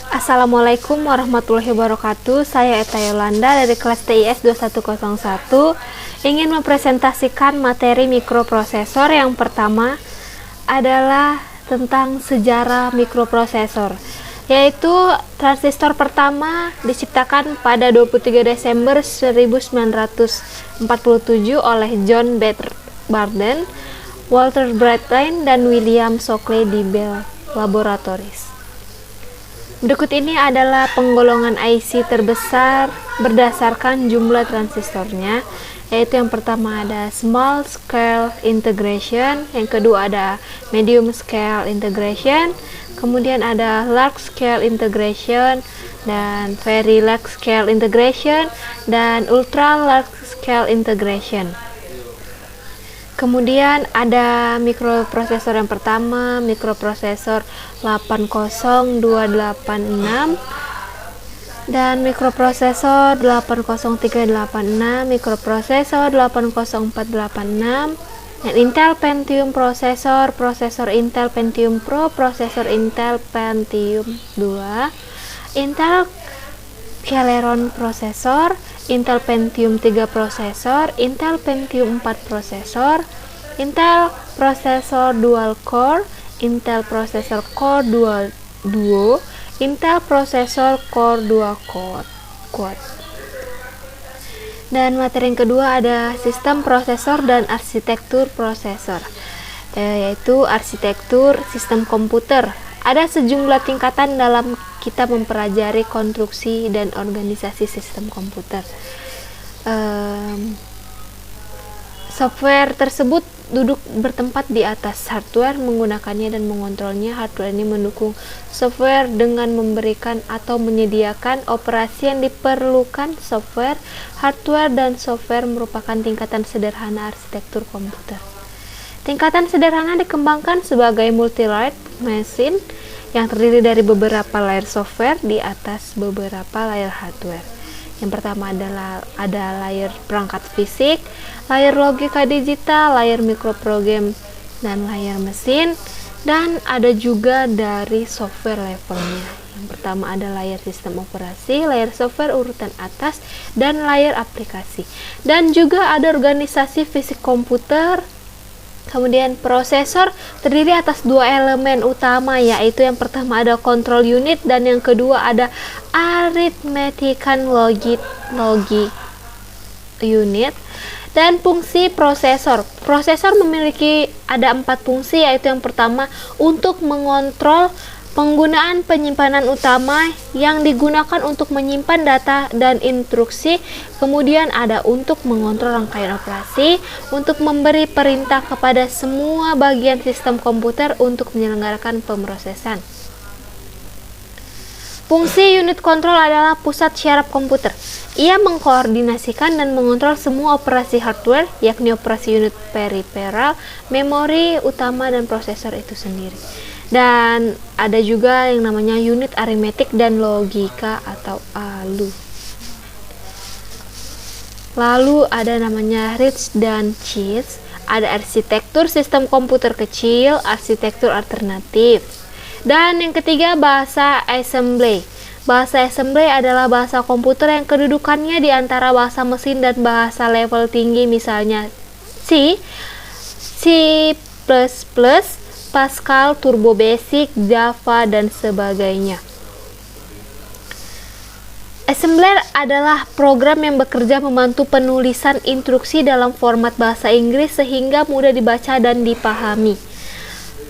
Assalamualaikum warahmatullahi wabarakatuh. Saya Eta Yolanda dari kelas TIS 2101 ingin mempresentasikan materi mikroprosesor. Yang pertama adalah tentang sejarah mikroprosesor, yaitu transistor pertama diciptakan pada 23 Desember 1947 oleh John Barden, Walter Brattain, dan William Shockley di Bell Laboratories. Berikut ini adalah penggolongan IC terbesar berdasarkan jumlah transistornya, yaitu yang pertama ada small scale integration, yang kedua ada medium scale integration, kemudian ada large scale integration, dan very large scale integration, dan ultra large scale integration. Kemudian ada mikroprosesor yang pertama, mikroprosesor 80286, dan mikroprosesor 80386, mikroprosesor 80486, dan Intel Pentium prosesor, prosesor Intel Pentium Pro, prosesor Intel Pentium 2, Intel Celeron prosesor, Intel Pentium 3 prosesor, Intel Pentium 4 prosesor, Intel prosesor dual core, Intel prosesor core duo, Intel prosesor core 2 quad. Dan materi yang kedua ada sistem prosesor dan arsitektur prosesor, yaitu arsitektur sistem komputer. Ada sejumlah tingkatan dalam kita mempelajari konstruksi dan organisasi sistem komputer. Software tersebut duduk bertempat di atas hardware, menggunakannya dan mengontrolnya. Hardware ini mendukung software dengan memberikan atau menyediakan operasi yang diperlukan software. Hardware dan software merupakan tingkatan sederhana arsitektur komputer. Tingkatan sederhana dikembangkan sebagai multi-layered machine yang terdiri dari beberapa layer software di atas beberapa layer hardware. Yang pertama adalah ada layer perangkat fisik, layer logika digital, layer mikroprogram, dan layer mesin, dan ada juga dari software levelnya. Yang pertama ada layer sistem operasi, layer software urutan atas, dan layer aplikasi. Dan juga ada organisasi fisik komputer. Kemudian prosesor terdiri atas dua elemen utama, yaitu yang pertama ada control unit dan yang kedua ada arithmetic logic unit. Dan fungsi prosesor. Prosesor memiliki ada 4 fungsi, yaitu yang pertama untuk mengontrol penggunaan penyimpanan utama yang digunakan untuk menyimpan data dan instruksi. Kemudian ada untuk mengontrol rangkaian operasi, untuk memberi perintah kepada semua bagian sistem komputer untuk menyelenggarakan pemrosesan. Fungsi unit kontrol adalah pusat syaraf komputer. Ia mengkoordinasikan dan mengontrol semua operasi hardware, yakni operasi unit periferal, memori utama, dan prosesor itu sendiri. Dan ada juga yang namanya unit aritmetik dan logika atau ALU. Lalu ada namanya RISC dan CISC. Ada arsitektur sistem komputer kecil, arsitektur alternatif. Dan yang ketiga bahasa assembly. Bahasa assembly adalah bahasa komputer yang kedudukannya di antara bahasa mesin dan bahasa level tinggi, misalnya C, C++, Pascal, Turbo Basic, Java, dan sebagainya. Assembler adalah program yang bekerja membantu penulisan instruksi dalam format bahasa Inggris sehingga mudah dibaca dan dipahami.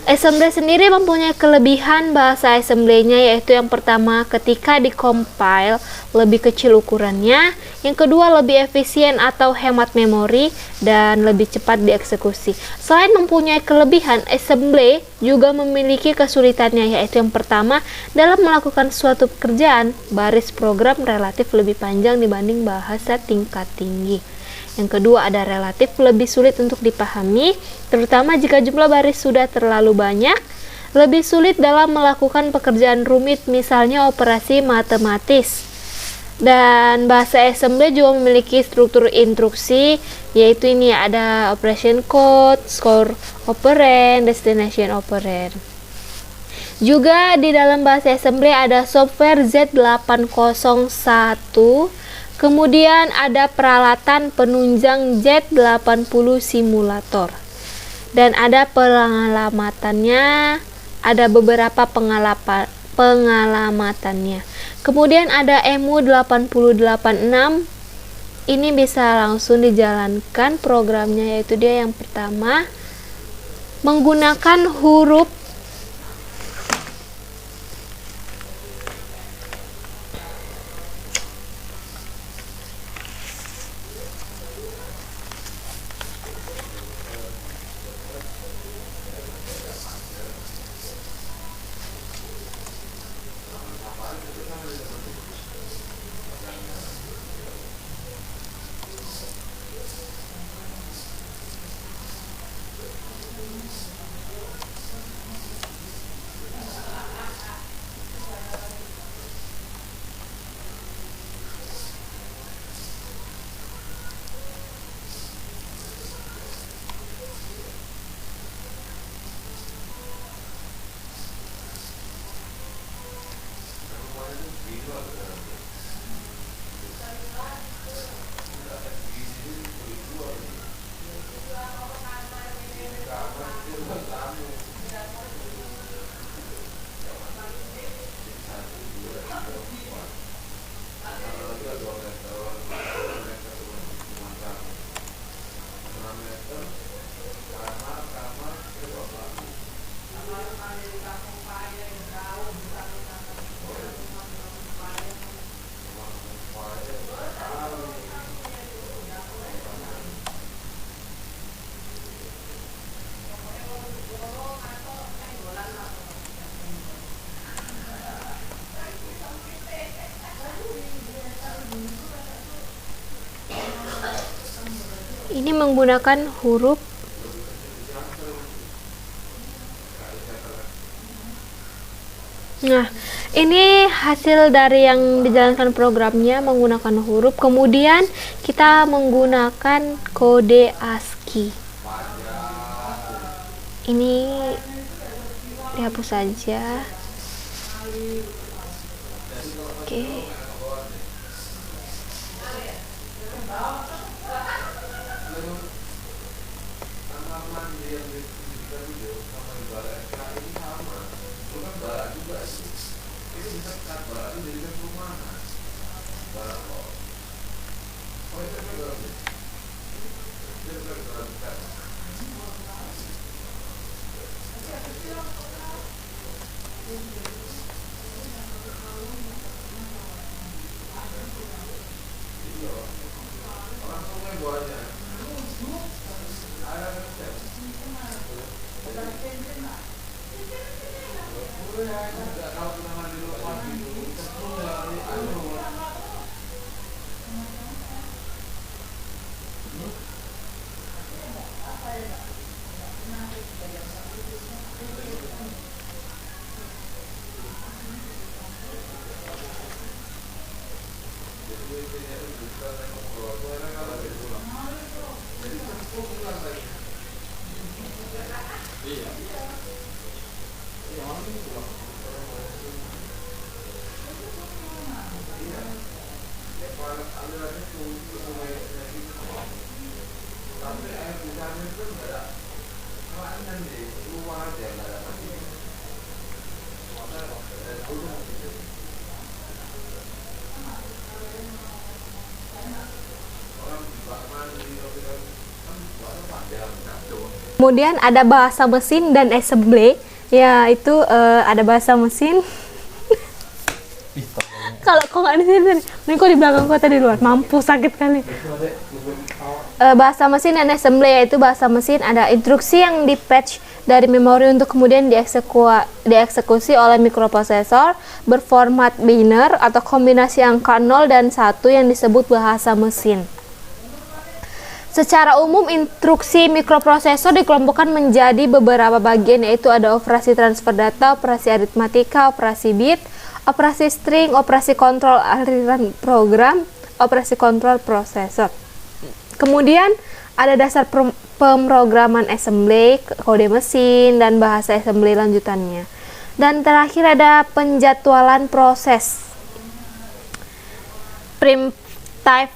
Assembler sendiri mempunyai kelebihan bahasa assembly-nya, yaitu yang pertama ketika dikompil lebih kecil ukurannya, yang kedua lebih efisien atau hemat memori, dan lebih cepat dieksekusi. Selain mempunyai kelebihan, assembly juga memiliki kesulitannya, yaitu yang pertama dalam melakukan suatu pekerjaan, baris program relatif lebih panjang dibanding bahasa tingkat tinggi. Yang kedua ada relatif lebih sulit untuk dipahami, terutama jika jumlah baris sudah terlalu banyak, lebih sulit dalam melakukan pekerjaan rumit, misalnya operasi matematis. Dan bahasa assembly juga memiliki struktur instruksi, yaitu ini ada operation code, score operand, destination operand. Juga di dalam bahasa assembly ada software Z801, kemudian ada peralatan penunjang Z80 simulator. Dan ada pengalamatannya, ada beberapa pengalamatannya. Kemudian ada EMU 8086. Ini bisa langsung dijalankan programnya, yaitu dia yang pertama menggunakan huruf ini menggunakan huruf Nah, ini hasil dari yang dijalankan programnya menggunakan huruf. Kemudian kita menggunakan kode ASCII. Ini dihapus saja. Oke. Kemudian ada bahasa mesin dan assembly, yaitu ada bahasa mesin. Kalau kok nggak di sini, ini kok di belakang kok tadi luar, mampu sakit kali. Bahasa mesin dan assembly, yaitu bahasa mesin ada instruksi yang di patch dari memori untuk kemudian dieksekusi oleh mikroprosesor berformat binary atau kombinasi angka 0 dan 1 yang disebut bahasa mesin. Secara umum, instruksi mikroprosesor dikelompokkan menjadi beberapa bagian, yaitu ada operasi transfer data, operasi aritmatika, operasi bit, operasi string, operasi kontrol aliran program, operasi kontrol prosesor. Kemudian ada dasar pemrograman assembly, kode mesin, dan bahasa assembly lanjutannya. Dan terakhir ada penjadwalan proses. Primitive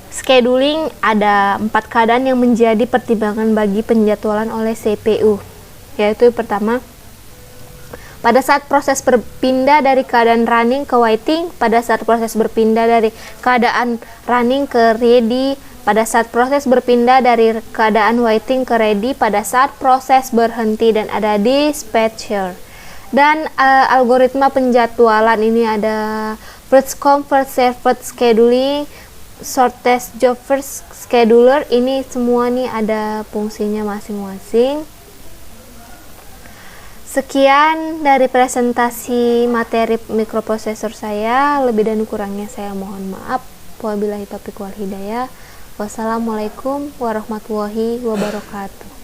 scheduling, ada 4 keadaan yang menjadi pertimbangan bagi penjadwalan oleh CPU, yaitu pertama, pada saat proses berpindah dari keadaan running ke waiting, pada saat proses berpindah dari keadaan running ke ready, pada saat proses berpindah dari keadaan waiting ke ready, pada saat proses berhenti, dan ada dispatcher. Dan algoritma penjadwalan ini ada first come first serve scheduling, shortest job first scheduler. Ini semua nih ada fungsinya masing-masing. Sekian dari presentasi materi mikroprosesor saya. Lebih dan kurangnya saya mohon maaf. Wabillahi taufiq wal hidayah. Wassalamualaikum warahmatullahi wabarakatuh.